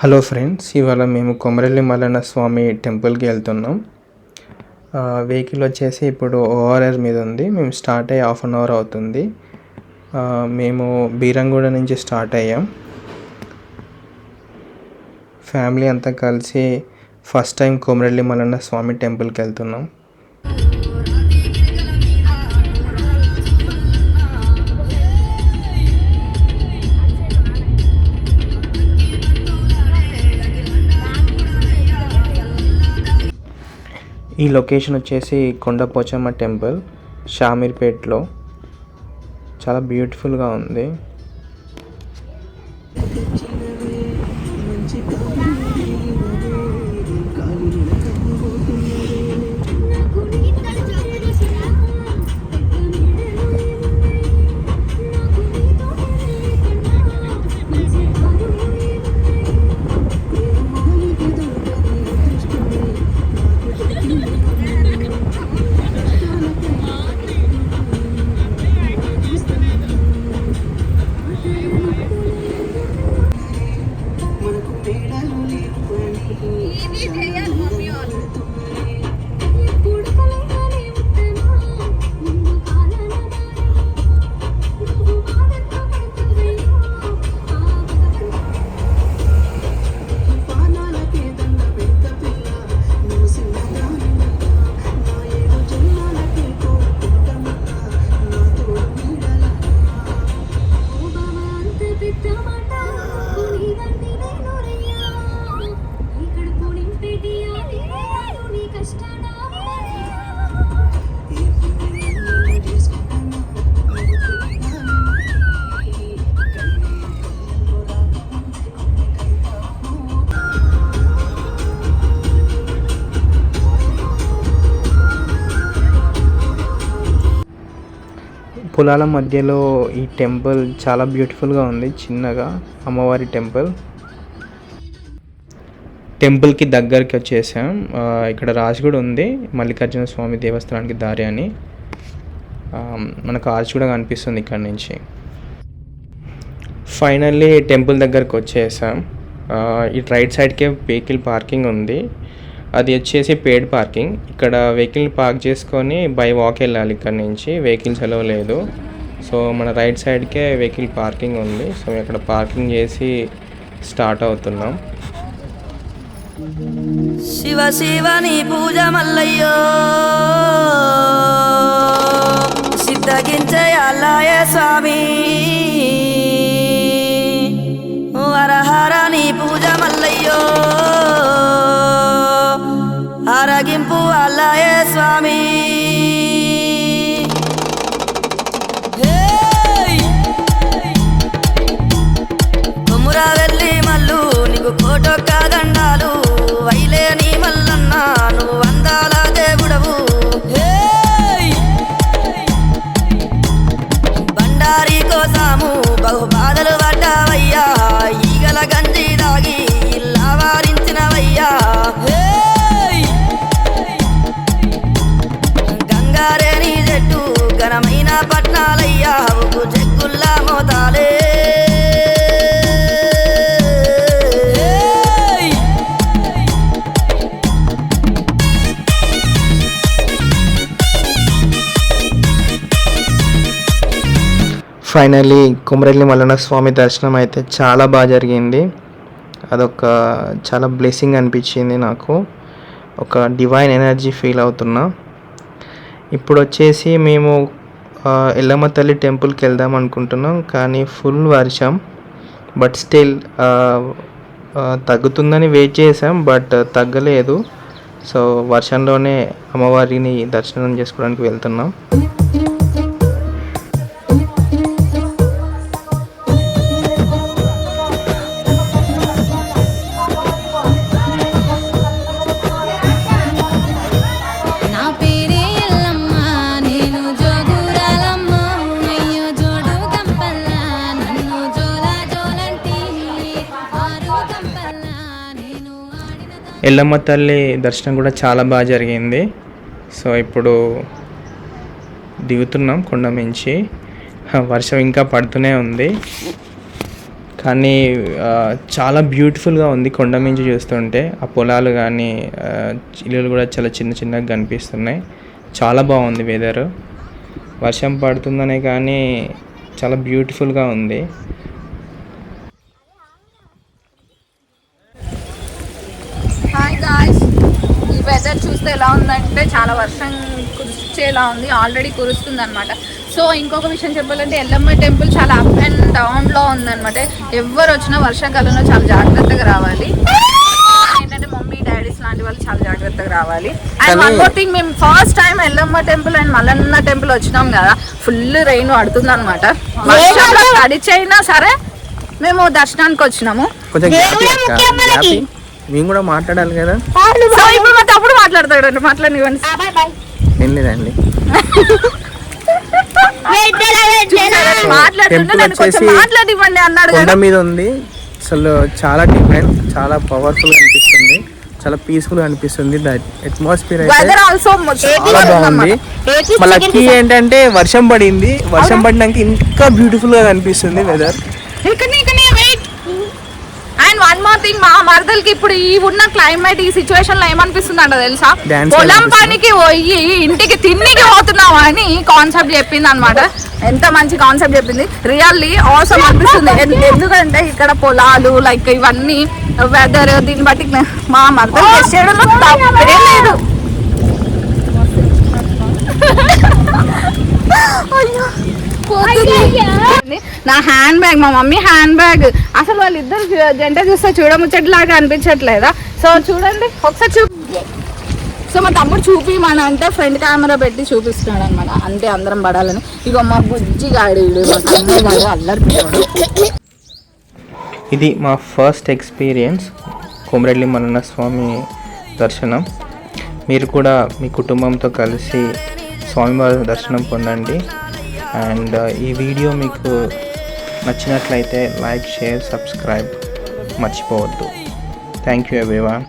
Hello friends, ఇవాళ మేము కొమరల్లి మల్లన్న స్వామి టెంపుల్కి వెళ్తున్నాం. వెహికల్ వచ్చేసి ఇప్పుడు ఓఆర్ఆర్ మీద ఉంది. మేము స్టార్ట్ అయ్యి హాఫ్ అన్ అవర్ అవుతుంది. మేము బీరంగూడ నుంచి స్టార్ట్ అయ్యాం. ఫ్యామిలీ అంతా కలిసి ఫస్ట్ టైం కొమరల్లి మల్లన్న స్వామి టెంపుల్కి వెళ్తున్నాం. ఈ లొకేషన్ వచ్చేసి కొండపోచమ్మ టెంపుల్, షామీర్పేట్లో. చాలా బ్యూటిఫుల్గా ఉంది. పొలాల మధ్యలో ఈ టెంపుల్ చాలా బ్యూటిఫుల్గా ఉంది. చిన్నగా అమ్మవారి టెంపుల్కి దగ్గరికి వచ్చేసాం. ఇక్కడ రాజు కూడా ఉంది, మల్లికార్జున స్వామి దేవస్థానానికి దారి అని. మనకు ఆర్చ్ కూడా కనిపిస్తుంది ఇక్కడ నుంచి. ఫైనల్లీ టెంపుల్ దగ్గరకు వచ్చేసాం. ఇటు రైట్ సైడ్కే వెహికల్ పార్కింగ్ ఉంది. అది వచ్చేసి పెయిడ్ పార్కింగ్. ఇక్కడ వెహికల్ పార్క్ చేసుకొని బై వాక్ వెళ్ళాలి. ఇక్కడ నుంచి వెహికల్స్ అలౌ లేదు. సో మన రైట్ సైడ్కే వెహికల్ పార్కింగ్ ఉంది. సో ఇక్కడ పార్కింగ్ చేసి స్టార్ట్ అవుతున్నాం. శివ శివని పూజ మల్లయ్యో, సిద్ధగించే అల్లాయ స్వామి. వరహరని పూజ మల్లయ్యో, ఆరగింపు అల్లాయ స్వామి. కొమురా వెళ్ళి మల్లు నీకు కోటొక్క దండాలు, వైలేని మల్లన్న నువ్వు వందాల దేవుడవు. బండారి కోసాము బహు బాధలు పడ్డావయ్యా, ఈగల గంజి దాగి ఇల్లా వారించినవయ్యా. గంగారేని చెట్టు ఘనమైన పట్నాలయ్యా, జగ్గుల్లా మోతాలే. ఫైనల్లీ కొమరల్లి మల్లన్న స్వామి దర్శనం అయితే చాలా బాగా జరిగింది. అదొక చాలా బ్లెస్సింగ్ అనిపించింది నాకు. ఒక డివైన్ ఎనర్జీ ఫీల్ అవుతున్నా. ఇప్పుడు వచ్చేసి మేము ఎల్లమ్మ తల్లి టెంపుల్కి వెళ్దాం అనుకుంటున్నాం, కానీ ఫుల్ వర్షం. బట్ స్టిల్ తగ్గుతుందని వెయిట్ చేసాం, బట్ తగ్గలేదు. సో వర్షంలోనే అమ్మవారిని దర్శనం చేసుకోవడానికి వెళ్తున్నాం. ఎల్లమ్మ తల్లి దర్శనం కూడా చాలా బాగా జరిగింది. సో ఇప్పుడు దిగుతున్నాం కొండ నుంచి. వర్షం ఇంకా పడుతూనే ఉంది, కానీ చాలా బ్యూటిఫుల్గా ఉంది కొండ మించి చూస్తుంటే. ఆ పొలాలు కానీ ఇల్లులు కూడా చాలా చిన్న చిన్నగా కనిపిస్తున్నాయి. చాలా బాగుంది వెదర్. వర్షం పడుతుందనే కానీ చాలా బ్యూటిఫుల్గా ఉంది. హాయ్ గాయ్స్, ఈ వెదర్ చూస్తే ఎలా ఉందంటే చాలా వర్షం కురిచేలా ఉంది. ఆల్రెడీ కురుస్తుంది అనమాట. సో ఇంకొక విషయం చెప్పాలంటే ఎల్లమ్మ టెంపుల్ చాలా అప్ అండ్ డౌన్లో ఉందన్నమాట. ఎవరు వచ్చినా వర్షాకాలంలో చాలా జాగ్రత్తగా రావాలి. ఏంటంటే మమ్మీ డాడీస్ లాంటి వాళ్ళు చాలా జాగ్రత్తగా రావాలి. అండ్ వన్ మోర్ థింగ్, మేము first time Yellamma temple and Mallanna temple వచ్చినాం కదా, ఫుల్ రెయిన్ పడుతుంది అనమాట. వర్షంలో తడిచైనా సరే మేము దర్శనానికి వచ్చినాము. మేము కూడా మాట్లాడాలి కదా. సో ఇప్పుడు మా తప్పుడు మాట్లాడతాడు, మాట్లాడివ్వండి. ఏం లేదండి, మాట్లాడివ్వండి అన్నాడు. కొండ మీద ఉంది, అసలు చాలా డిఫరెంట్, చాలా పవర్ఫుల్ అనిపిస్తుంది, చాలా పీస్ఫుల్ అనిపిస్తుంది. అట్మాస్ఫియర్ అయితే చాలా బాగుంది. మళ్ళీ లక్కీ ఏంటంటే వర్షం పడింది. వర్షం పడినాక ఇంకా బ్యూటిఫుల్ గా కనిపిస్తుంది weather. And one more thing, మా మరదలకి ఇప్పుడు ఈ ఉన్న క్లైమేట్, ఈ సిచ్యువేషన్ లో ఏమనిపిస్తుంది అంట తెలుసా? పొలం పనికి పోయి ఇంటికి తిన్నికి పోతున్నావు అని కాన్సెప్ట్ చెప్పింది అనమాట. ఎంత మంచి కాన్సెప్ట్ చెప్పింది, రియల్లీ ఆసమ్ అనిపిస్తుంది. ఎందుకంటే ఇక్కడ పొలాలు లైక్ ఇవన్నీ వెదర్, దీన్ని బట్టి మా మరదలు చేయడంలో తప్పే లేదు. నా హ్యాండ్ బ్యాగ్, మా మమ్మీ హ్యాండ్ బ్యాగ్, అసలు వాళ్ళిద్దరు జంట చూస్తే చూడముచ్చట్లాగా అనిపించట్లేదా? సో చూడండి ఒకసారి సో మా తమ్ముడు చూపిమని అంటే ఫ్రంట్ కెమెరా పెట్టి చూపిస్తున్నాడు అనమాట. అంటే అందరం పడాలని. ఇక మా బుజ్జి గాడీడు, మా తమ్ముడు అల్లరి. ఇది మా ఫస్ట్ ఎక్స్పీరియన్స్ కొమరెల్లి మల్లన్న స్వామి దర్శనం. మీరు కూడా మీ కుటుంబంతో కలిసి స్వామివారి దర్శనం పొందండి. అండ్ ఈ వీడియో మీకు నచ్చినట్లయితే లైక్, షేర్, సబ్స్క్రైబ్ మర్చిపోవద్దు. Thank you everyone.